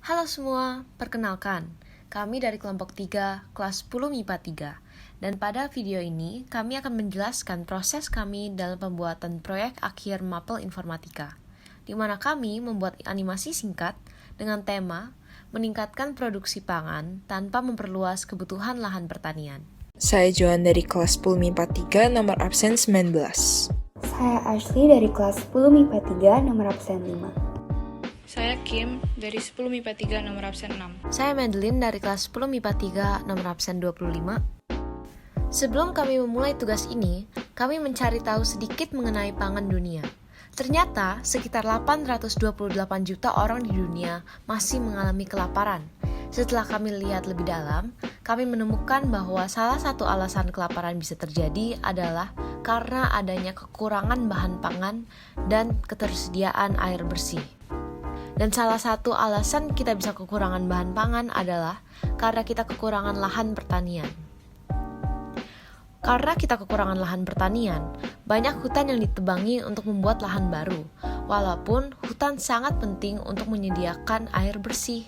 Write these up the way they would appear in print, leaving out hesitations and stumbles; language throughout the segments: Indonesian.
Halo semua, perkenalkan, kami dari kelompok 3, kelas 10 MIPA 3. Dan pada video ini, kami akan menjelaskan proses kami dalam pembuatan proyek akhir Mapel Informatika, di mana kami membuat animasi singkat dengan tema meningkatkan produksi pangan tanpa memperluas kebutuhan lahan pertanian. Saya Joan dari kelas 10 MIPA 3, nomor absen 19. Saya Ashley dari kelas 10 MIPA 3, nomor absen 5. Saya Kim dari 10 MIPA 3 nomor absen 6. Saya Madeline dari kelas 10 MIPA 3 nomor absen 25. Sebelum kami memulai tugas ini, kami mencari tahu sedikit mengenai pangan dunia. Ternyata sekitar 828 juta orang di dunia masih mengalami kelaparan. Setelah kami lihat lebih dalam, kami menemukan bahwa salah satu alasan kelaparan bisa terjadi adalah karena adanya kekurangan bahan pangan dan ketersediaan air bersih. Dan salah satu alasan kita bisa kekurangan bahan pangan adalah karena kita kekurangan lahan pertanian. Karena kita kekurangan lahan pertanian, banyak hutan yang ditebangi untuk membuat lahan baru, walaupun hutan sangat penting untuk menyediakan air bersih.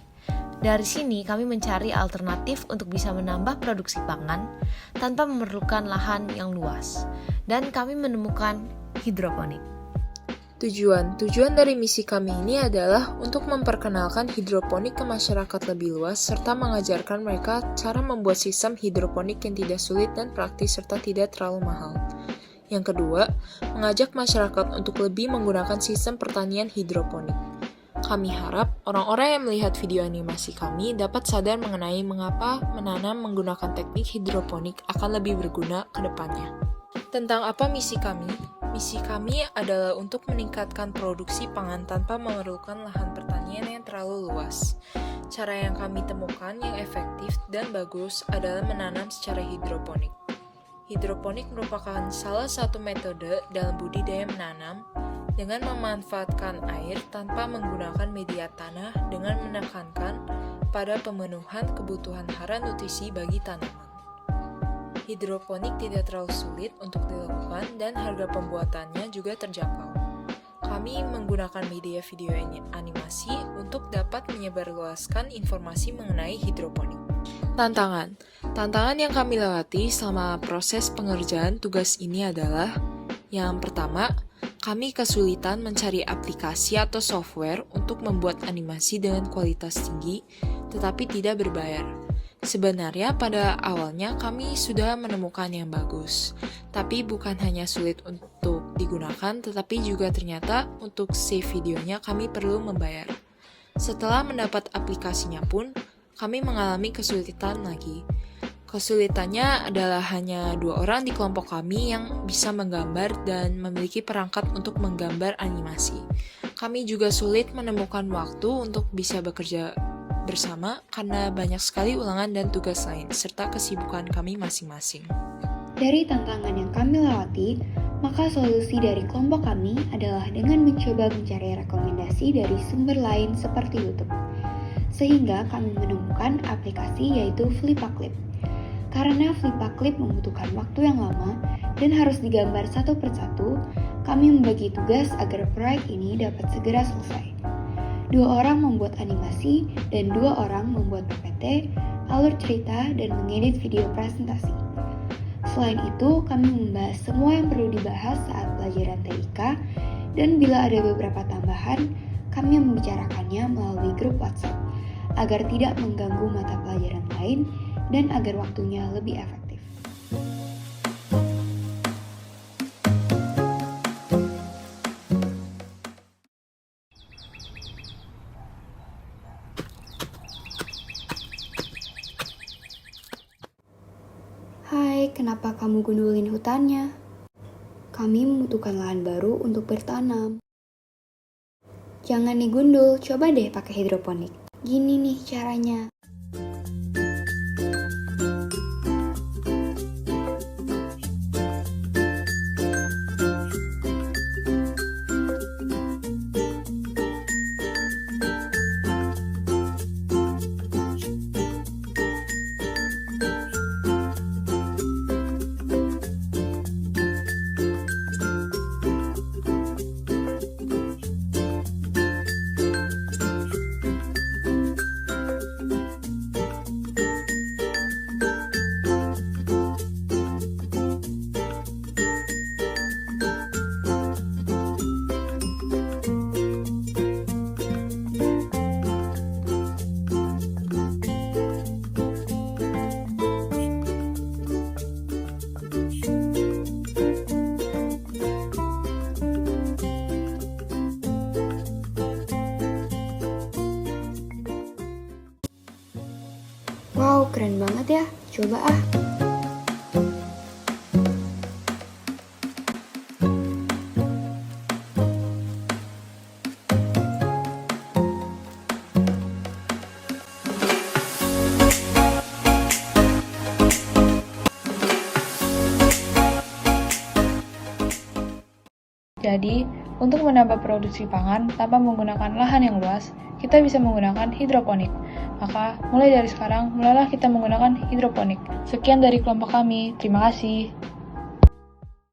Dari sini kami mencari alternatif untuk bisa menambah produksi pangan tanpa memerlukan lahan yang luas, dan kami menemukan hidroponik. Tujuan dari misi kami ini adalah untuk memperkenalkan hidroponik ke masyarakat lebih luas serta mengajarkan mereka cara membuat sistem hidroponik yang tidak sulit dan praktis serta tidak terlalu mahal. Yang kedua, mengajak masyarakat untuk lebih menggunakan sistem pertanian hidroponik. Kami harap orang-orang yang melihat video animasi kami dapat sadar mengenai mengapa menanam menggunakan teknik hidroponik akan lebih berguna ke depannya. Tentang apa misi kami? Misi kami adalah untuk meningkatkan produksi pangan tanpa memerlukan lahan pertanian yang terlalu luas. Cara yang kami temukan yang efektif dan bagus adalah menanam secara hidroponik. Hidroponik merupakan salah satu metode dalam budidaya menanam dengan memanfaatkan air tanpa menggunakan media tanah dengan menekankan pada pemenuhan kebutuhan hara nutrisi bagi tanaman. Hidroponik tidak terlalu sulit untuk dilakukan dan harga pembuatannya juga terjangkau. Kami menggunakan media video animasi untuk dapat menyebarluaskan informasi mengenai hidroponik. Tantangan yang kami lewati selama proses pengerjaan tugas ini adalah: yang pertama, kami kesulitan mencari aplikasi atau software untuk membuat animasi dengan kualitas tinggi, tetapi tidak berbayar. Sebenarnya pada awalnya kami sudah menemukan yang bagus, tapi bukan hanya sulit untuk digunakan, tetapi juga ternyata untuk save videonya kami perlu membayar. Setelah mendapat aplikasinya pun, kami mengalami kesulitan lagi. Kesulitannya adalah hanya 2 orang di kelompok kami yang bisa menggambar dan memiliki perangkat untuk menggambar animasi. Kami juga sulit menemukan waktu untuk bisa bekerja bersama karena banyak sekali ulangan dan tugas lain, serta kesibukan kami masing-masing. Dari tantangan yang kami lewati, maka solusi dari kelompok kami adalah dengan mencoba mencari rekomendasi dari sumber lain seperti YouTube. Sehingga kami menemukan aplikasi yaitu Flipaclip. Karena Flipaclip membutuhkan waktu yang lama dan harus digambar satu persatu, kami membagi tugas agar proyek ini dapat segera selesai. 2 orang membuat animasi dan 2 orang membuat PPT, alur cerita, dan mengedit video presentasi. Selain itu, kami membahas semua yang perlu dibahas saat pelajaran TIK, dan bila ada beberapa tambahan, kami membicarakannya melalui grup WhatsApp, agar tidak mengganggu mata pelajaran lain dan agar waktunya lebih efektif. Hai, kenapa kamu gundulin hutannya? Kami membutuhkan lahan baru untuk bertanam. Jangan digundul, coba deh pakai hidroponik. Gini nih caranya. Wow, keren banget ya. Coba ah. Jadi, untuk menambah produksi pangan tanpa menggunakan lahan yang luas, kita bisa menggunakan hidroponik. Maka, mulai dari sekarang, mulailah kita menggunakan hidroponik. Sekian dari kelompok kami. Terima kasih.